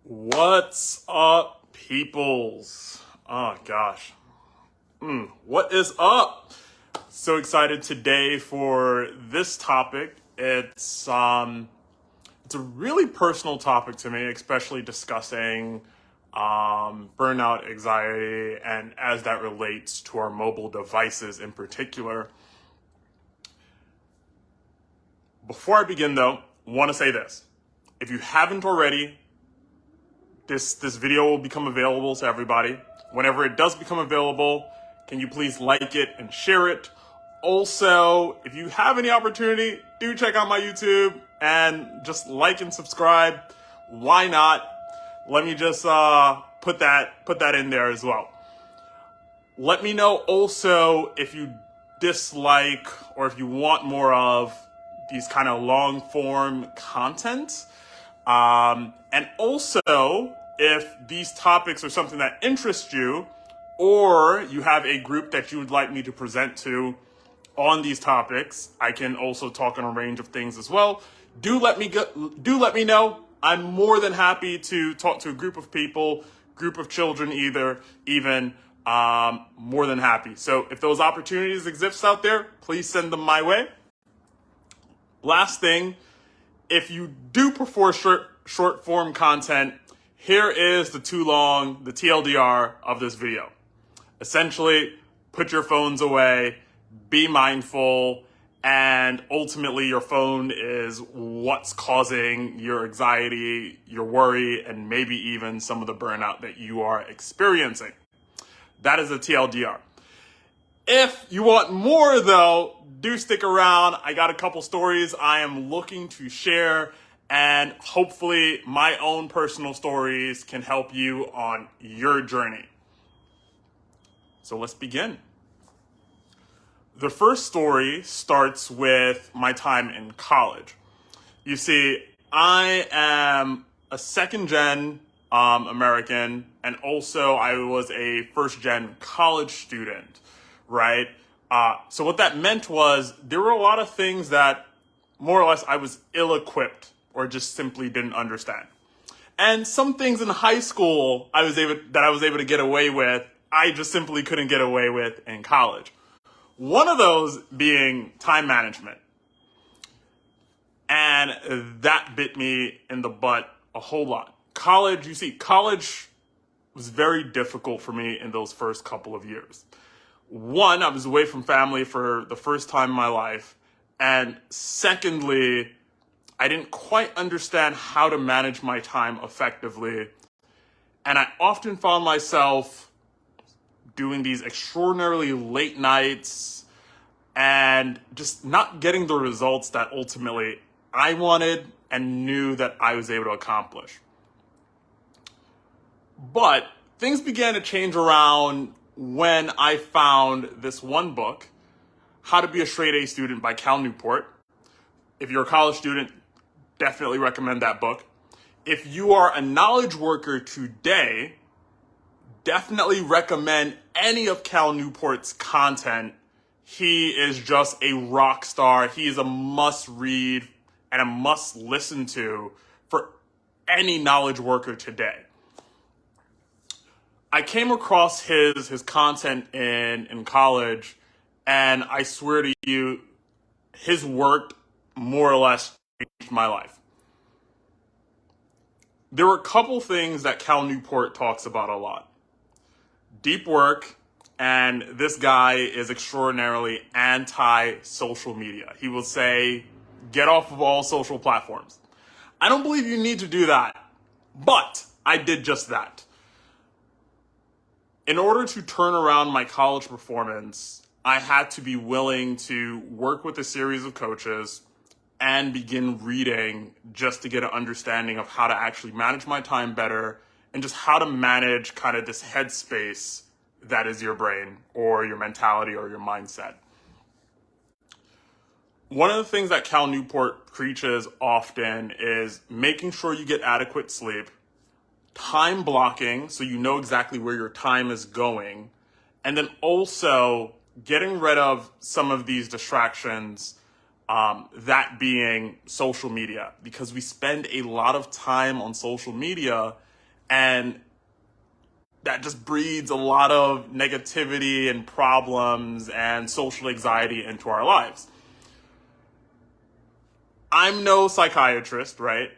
What's up, peoples? Oh gosh. What is up? So excited today for this topic. It's a really personal topic to me, especially discussing burnout, anxiety, and as that relates to our mobile devices in particular. Before I begin though, I want to say this. If you haven't already, this video will become available to everybody. Whenever it does become available, can you please like it and share it? Also, if you have any opportunity, do check out my YouTube and just like and subscribe. Why not? Let me just put that in there as well. Let me know also if you dislike or if you want more of these kind of long form content. And also, if these topics are something that interests you, or you have a group that you would like me to present to on these topics, I can also talk on a range of things as well. Do let me know. I'm more than happy to talk to a group of people, group of children, even more than happy. So if those opportunities exist out there, please send them my way. Last thing, if you do prefer short form content, here is the TLDR of this video. Essentially, put your phones away, be mindful, and ultimately your phone is what's causing your anxiety, your worry, and maybe even some of the burnout that you are experiencing. That is a TLDR. If you want more though, do stick around. I got a couple stories I am looking to share, and hopefully my own personal stories can help you on your journey. So let's begin. The first story starts with my time in college. You see, I am a second gen American, and also I was a first gen college student, right? So what that meant was there were a lot of things that more or less I was ill-equipped or just simply didn't understand. And some things in high school I was able to get away with, I just simply couldn't get away with in college. One of those being time management. And that bit me in the butt a whole lot. College was very difficult for me in those first couple of years. One, I was away from family for the first time in my life. And secondly, I didn't quite understand how to manage my time effectively. And I often found myself doing these extraordinarily late nights and just not getting the results that ultimately I wanted and knew that I was able to accomplish. But things began to change around when I found this one book, How to Be a Straight A Student by Cal Newport. If you're a college student, definitely recommend that book. If you are a knowledge worker today, definitely recommend any of Cal Newport's content. He is just a rock star. He is a must read and a must listen to for any knowledge worker today. I came across his content in college, and I swear to you, his work more or less changed my life. There were a couple things that Cal Newport talks about a lot. Deep work, and this guy is extraordinarily anti-social media. He will say, get off of all social platforms. I don't believe you need to do that, but I did just that. In order to turn around my college performance, I had to be willing to work with a series of coaches and begin reading just to get an understanding of how to actually manage my time better and just how to manage kind of this headspace that is your brain or your mentality or your mindset. One of the things that Cal Newport preaches often is making sure you get adequate sleep, time blocking so you know exactly where your time is going, and then also getting rid of some of these distractions, that being social media, because we spend a lot of time on social media And that just breeds a lot of negativity and problems and social anxiety into our lives. I'm no psychiatrist, right?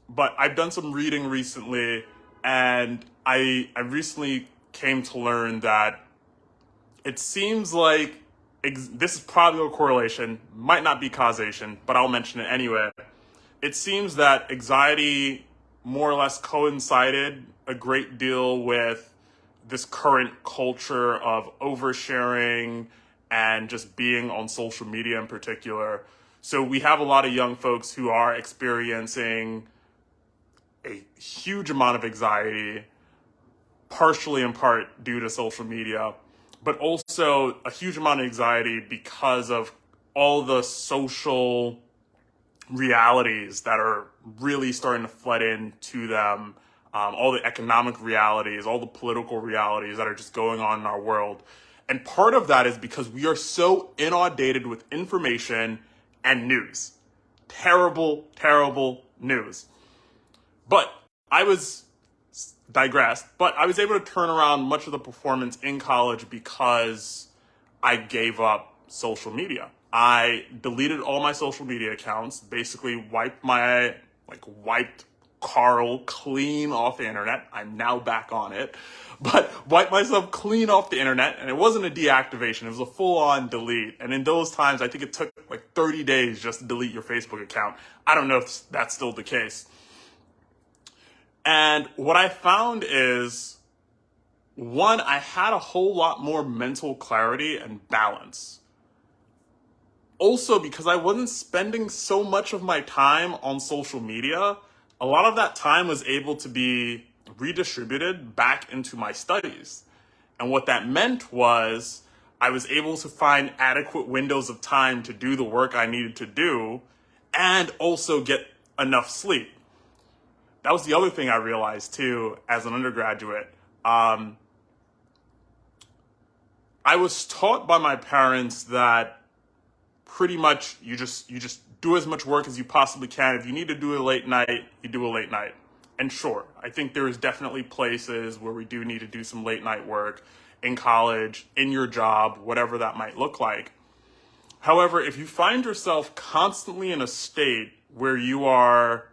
But I've done some reading recently, and I recently came to learn that it seems like this is probably a correlation, might not be causation, but I'll mention it anyway. It seems that anxiety more or less coincided a great deal with this current culture of oversharing and just being on social media in particular. So we have a lot of young folks who are experiencing a huge amount of anxiety, partially in part due to social media, but also a huge amount of anxiety because of all the social realities that are really starting to flood into them, all the economic realities, all the political realities that are just going on in our world. And part of that is because we are so inundated with information and news. Terrible, terrible news. But I was able to turn around much of the performance in college because I gave up social media. I deleted all my social media accounts, basically wiped Carl clean off the internet. I'm now back on it, but wiped myself clean off the internet. And it wasn't a deactivation, it was a full-on delete. And in those times, I think it took like 30 days just to delete your Facebook account. I don't know if that's still the case. And what I found is, one, I had a whole lot more mental clarity and balance. Also, because I wasn't spending so much of my time on social media, a lot of that time was able to be redistributed back into my studies. And what that meant was I was able to find adequate windows of time to do the work I needed to do and also get enough sleep. That was the other thing I realized too as an undergraduate. I was taught by my parents that pretty much you just do as much work as you possibly can. If you need to do a late night, you do a late night. And sure, I think there is definitely places where we do need to do some late night work in college, in your job, whatever that might look like. However, if you find yourself constantly in a state where you are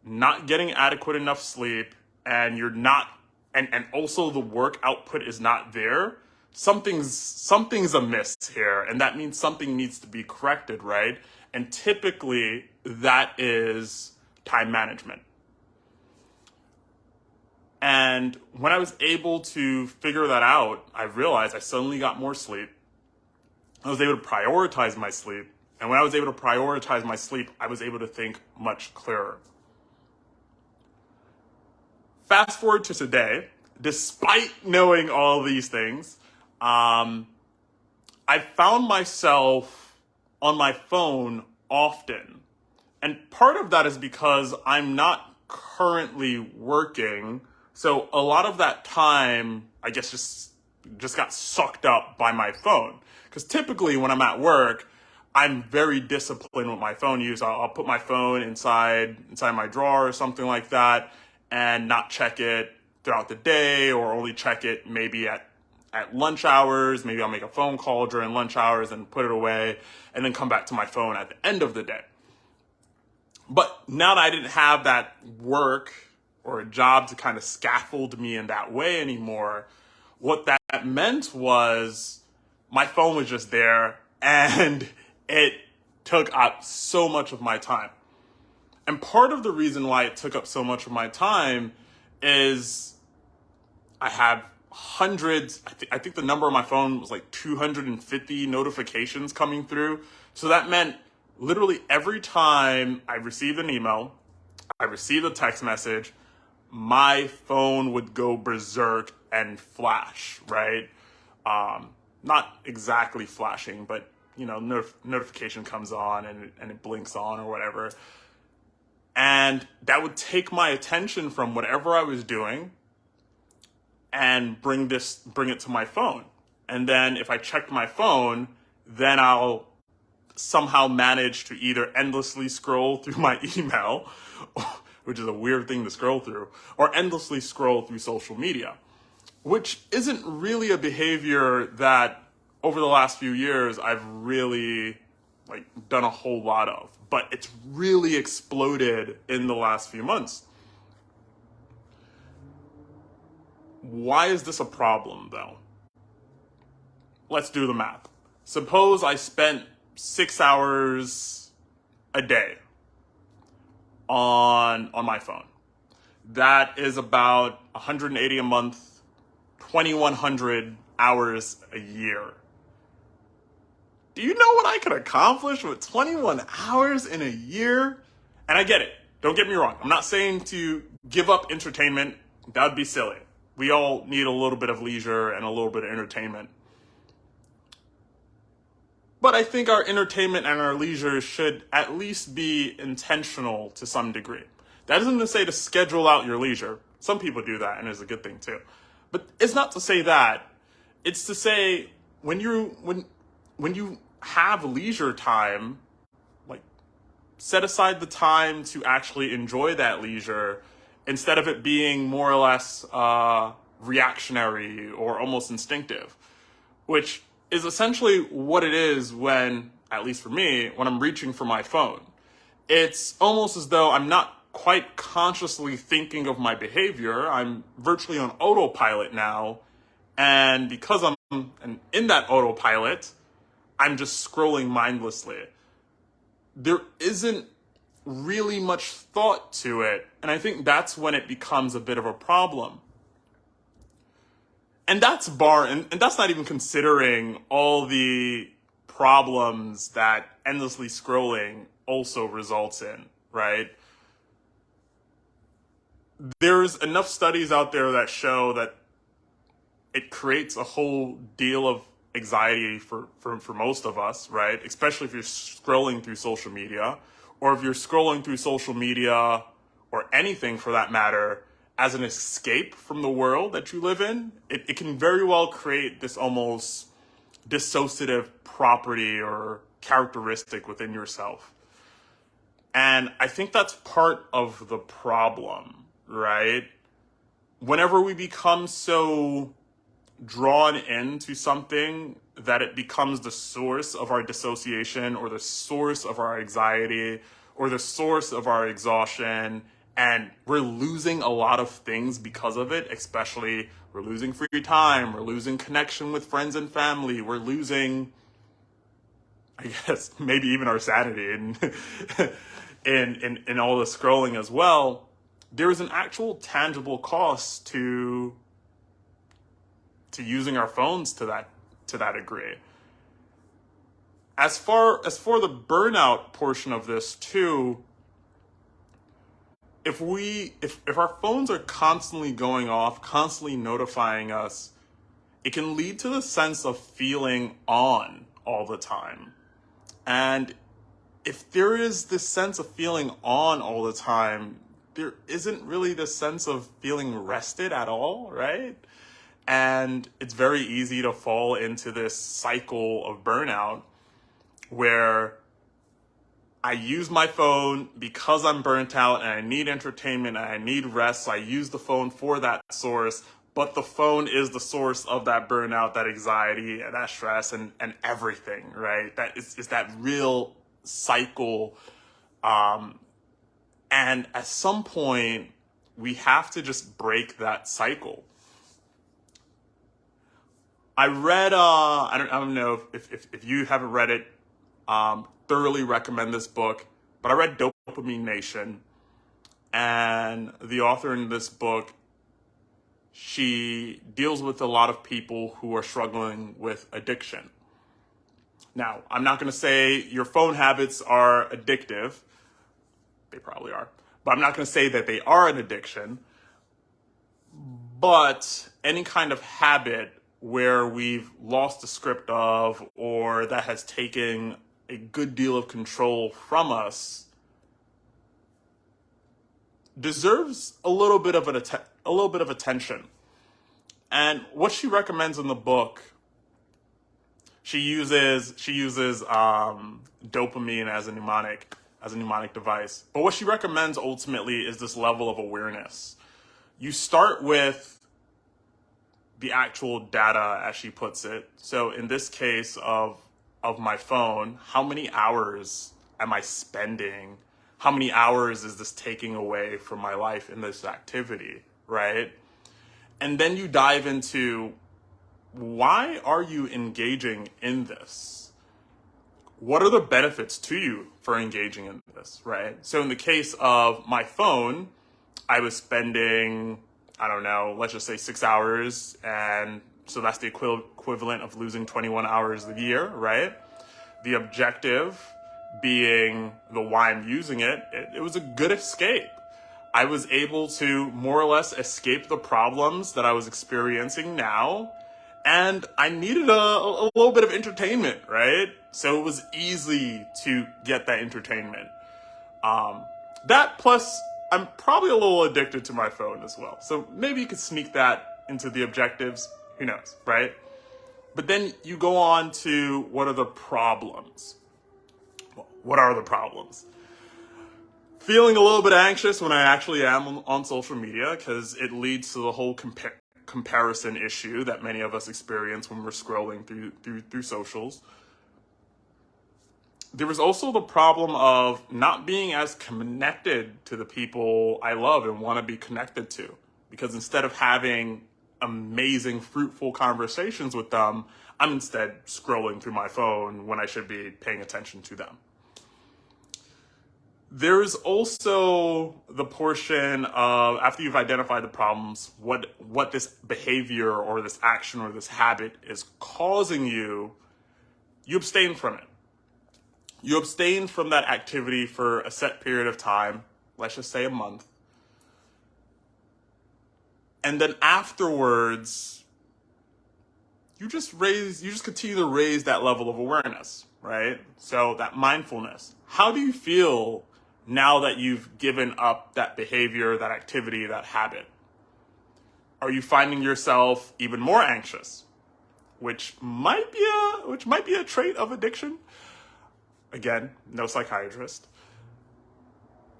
not getting adequate enough sleep and you're not, and also the work output is not there, something's amiss here, and that means something needs to be corrected, right? And typically that is time management. And when I was able to figure that out, I realized I suddenly got more sleep. I was able to prioritize my sleep. And when I was able to prioritize my sleep, I was able to think much clearer. Fast forward to today, despite knowing all these things, I found myself on my phone often. And part of that is because I'm not currently working. So a lot of that time, I guess, just got sucked up by my phone. Because typically when I'm at work, I'm very disciplined with my phone use. I'll put my phone inside my drawer or something like that and not check it throughout the day, or only check it maybe at lunch hours. Maybe I'll make a phone call during lunch hours and put it away and then come back to my phone at the end of the day. But now that I didn't have that work or a job to kind of scaffold me in that way anymore, what that meant was my phone was just there and it took up so much of my time. And part of the reason why it took up so much of my time is I have hundreds, I think the number on my phone was like 250 notifications coming through. So that meant literally every time I received an email, I received a text message, my phone would go berserk and flash, right? Not exactly flashing, but notification comes on and it blinks on or whatever. And that would take my attention from whatever I was doing and bring it to my phone. And then if I checked my phone, then I'll somehow manage to either endlessly scroll through my email, which is a weird thing to scroll through, or endlessly scroll through social media, which isn't really a behavior that over the last few years I've really done a whole lot of, but it's really exploded in the last few months. Why is this a problem though? Let's do the math. Suppose I spent 6 hours a day on my phone. That is about 180 a month, 2,100 hours a year. Do you know what I could accomplish with 21 hours in a year? And I get it. Don't get me wrong. I'm not saying to give up entertainment. That would be silly. We all need a little bit of leisure and a little bit of entertainment. But I think our entertainment and our leisure should at least be intentional to some degree. That isn't to say to schedule out your leisure. Some people do that, and it's a good thing too. But it's not to say that. It's to say when you have leisure time, set aside the time to actually enjoy that leisure instead of it being more or less reactionary or almost instinctive, which is essentially what it is when, at least for me, when I'm reaching for my phone. It's almost as though I'm not quite consciously thinking of my behavior. I'm virtually on autopilot now. And because I'm in that autopilot, I'm just scrolling mindlessly. There isn't really much thought to it. And I think that's when it becomes a bit of a problem. And that's and that's not even considering all the problems that endlessly scrolling also results in, right? There's enough studies out there that show that it creates a whole deal of anxiety for most of us, right? Especially if you're scrolling through social media, or if you're scrolling through social media or anything for that matter as an escape from the world that you live in. It can very well create this almost dissociative property or characteristic within yourself. And I think that's part of the problem, right? Whenever we become so drawn into something that it becomes the source of our dissociation or the source of our anxiety or the source of our exhaustion, and we're losing a lot of things because of it, especially we're losing free time, we're losing connection with friends and family, we're losing, I guess, maybe even our sanity and in all the scrolling as well. There is an actual tangible cost to using our phones to that degree. As for the burnout portion of this too, if our phones are constantly going off, constantly notifying us, it can lead to the sense of feeling on all the time. And if there is this sense of feeling on all the time, there isn't really this sense of feeling rested at all, right? And it's very easy to fall into this cycle of burnout where I use my phone because I'm burnt out and I need entertainment and I need rest. So I use the phone for that source, but the phone is the source of that burnout, that anxiety, and that stress and everything, right? That is that real cycle. And at some point, we have to just break that cycle. I read, I don't know if you haven't read it, thoroughly recommend this book, but I read Dopamine Nation, and the author in this book, she deals with a lot of people who are struggling with addiction. Now, I'm not going to say your phone habits are addictive. They probably are, but I'm not going to say that they are an addiction. But any kind of habit where we've lost the script of, or that has taken a good deal of control from us, deserves a little bit of attention. And what she recommends in the book, she uses dopamine as a mnemonic. as a mnemonic device. But what she recommends ultimately is this level of awareness. You start with the actual data, as she puts it. So in this case of my phone, how many hours am I spending? How many hours is this taking away from my life in this activity, right? And then you dive into, why are you engaging in this? What are the benefits to you for engaging in this, right? So in the case of my phone, I was spending, I don't know, let's just say 6 hours. And so that's the equivalent of losing 21 hours a year, right? The objective being the why I'm using it, it was a good escape. I was able to more or less escape the problems that I was experiencing now. And I needed a little bit of entertainment, right? So it was easy to get that entertainment. That plus, I'm probably a little addicted to my phone as well. So maybe you could sneak that into the objectives. Who knows, right? But then you go on to, what are the problems? Well, what are the problems? Feeling a little bit anxious when I actually am on social media, because it leads to the whole comparison issue that many of us experience when we're scrolling through socials. There was also the problem of not being as connected to the people I love and want to be connected to, because instead of having amazing, fruitful conversations with them, I'm instead scrolling through my phone when I should be paying attention to them. There's also the portion of, after you've identified the problems, what this behavior or this action or this habit is causing you, you abstain from it. You abstain from that activity for a set period of time, let's just say a month. And then afterwards, you just continue to raise that level of awareness, right? So that mindfulness. How do you feel now that you've given up that behavior, that activity, that habit? Are you finding yourself even more anxious, which might be a trait of addiction? Again, no psychiatrist.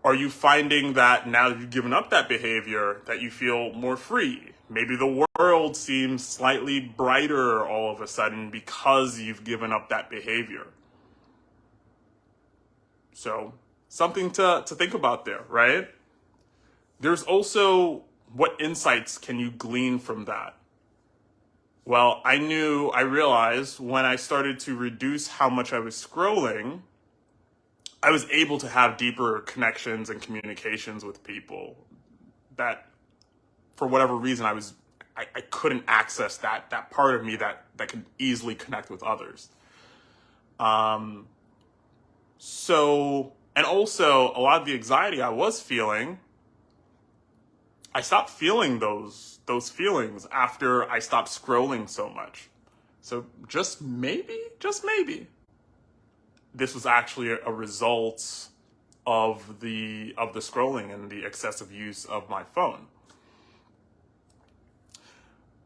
Are you finding that now that you've given up that behavior, that you feel more free? Maybe the world seems slightly brighter all of a sudden because you've given up that behavior. So something to think about there, right? There's also, what insights can you glean from that? Well, I realized when I started to reduce how much I was scrolling, I was able to have deeper connections and communications with people that, for whatever reason, I couldn't access that part of me that could easily connect with others. So, and also a lot of the anxiety I was feeling, I stopped feeling those feelings after I stopped scrolling so much. So just maybe, this was actually a result of the scrolling and the excessive use of my phone.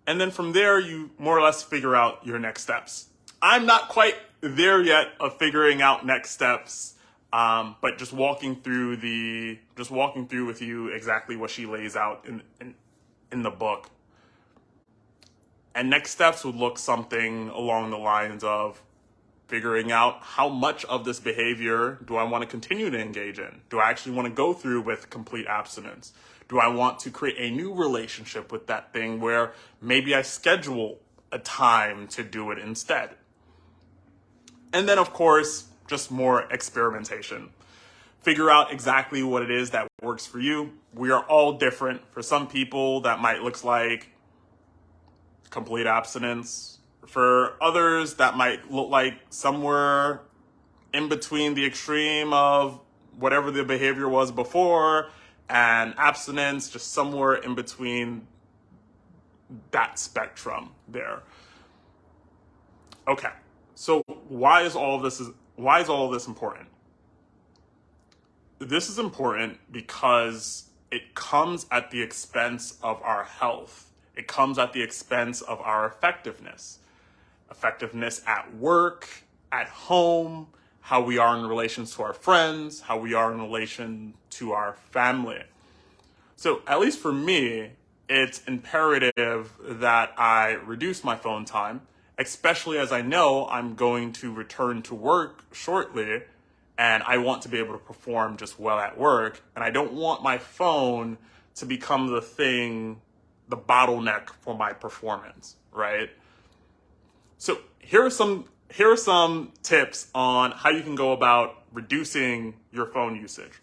And then from there, you more or less figure out your next steps. I'm not quite there yet of figuring out next steps, but just walking through with you exactly what she lays out in the book. And next steps would look something along the lines of figuring out, how much of this behavior do I want to continue to engage in? Do I actually want to go through with complete abstinence? Do I want to create a new relationship with that thing where maybe I schedule a time to do it instead? And then, of course, just more experimentation. Figure out exactly what it is that works for you. We are all different. For some people, that might look like complete abstinence. For others, that might look like somewhere in between the extreme of whatever the behavior was before and abstinence, just somewhere in between that spectrum there. Okay, so why is all of this important? This is important because it comes at the expense of our health. It comes at the expense of our effectiveness. Effectiveness at work, at home, how we are in relation to our friends, how we are in relation to our family. So at least for me, it's imperative that I reduce my phone time, especially as I know I'm going to return to work shortly and I want to be able to perform just well at work. And I don't want my phone to become the bottleneck for my performance, right? So here are some tips on how you can go about reducing your phone usage.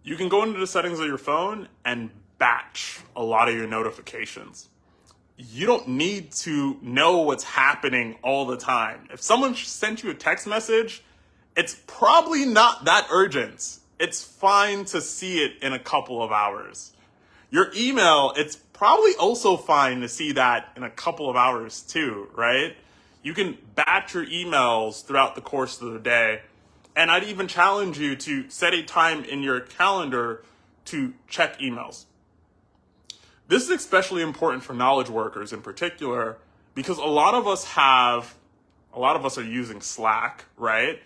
You can go into the settings of your phone and batch a lot of your notifications. You don't need to know what's happening all the time. If someone sent you a text message, it's probably not that urgent. It's fine to see it in a couple of hours. Your email, it's probably also fine to see that in a couple of hours too, right? You can batch your emails throughout the course of the day. And I'd even challenge you to set a time in your calendar to check emails. This is especially important for knowledge workers in particular, because a lot of us are using Slack, right?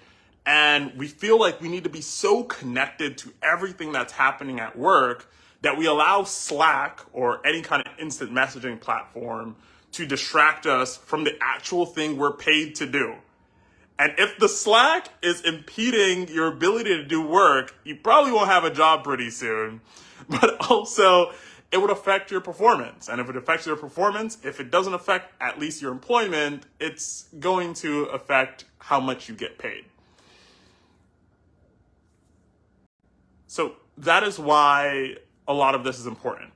And we feel like we need to be so connected to everything that's happening at work that we allow Slack or any kind of instant messaging platform to distract us from the actual thing we're paid to do. And if the Slack is impeding your ability to do work, you probably won't have a job pretty soon. But also, it would affect your performance. And if it affects your performance, if it doesn't affect at least your employment, it's going to affect how much you get paid. So that is why a lot of this is important.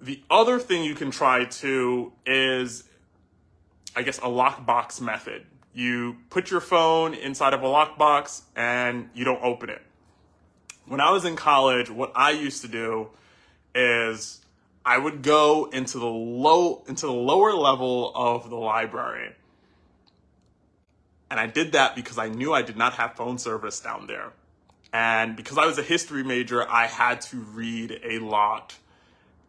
The other thing you can try too is, I guess, a lockbox method. You put your phone inside of a lockbox and you don't open it. When I was in college, what I used to do is I would go into the lower level of the library. And I did that because I knew I did not have phone service down there. And because I was a history major, I had to read a lot.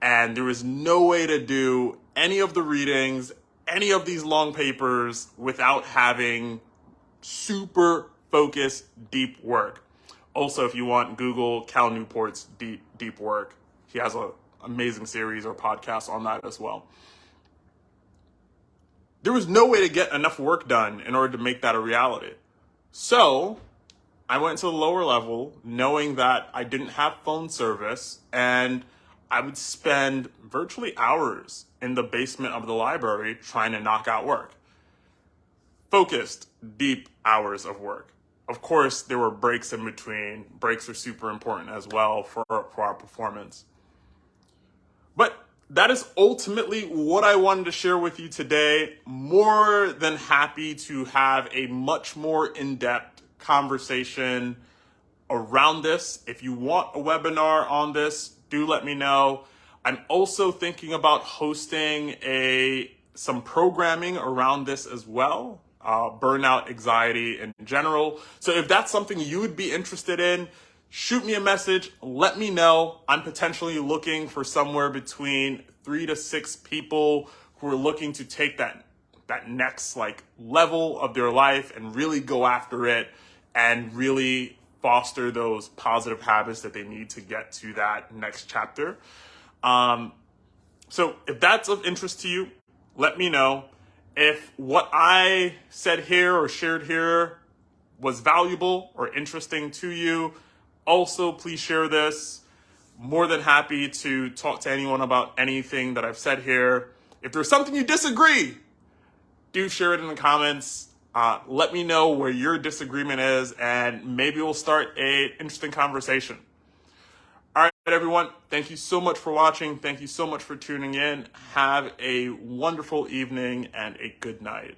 And there was no way to do any of the readings, any of these long papers without having super focused, deep work. Also, if you want, Google Cal Newport's deep work. He has an amazing series or podcast on that as well. There was no way to get enough work done in order to make that a reality. So I went to the lower level knowing that I didn't have phone service, and I would spend virtually hours in the basement of the library trying to knock out work. Focused, deep hours of work. Of course, there were breaks in between. Breaks are super important as well for our performance. But that is ultimately what I wanted to share with you today. More than happy to have a much more in-depth conversation around this. If you want a webinar on this, do let me know. I'm also thinking about hosting some programming around this as well. Burnout, anxiety in general. So if that's something you would be interested in, shoot me a message, let me know. I'm potentially looking for somewhere between 3 to 6 people who are looking to take that next level of their life and really go after it and really foster those positive habits that they need to get to that next chapter. So if that's of interest to you, let me know. If what I said here or shared here was valuable or interesting to you, also please share this. More than happy to talk to anyone about anything that I've said here. If there's something you disagree, do share it in the comments. Let me know where your disagreement is, and maybe we'll start an interesting conversation. All right, everyone. Thank you so much for watching. Thank you so much for tuning in. Have a wonderful evening and a good night.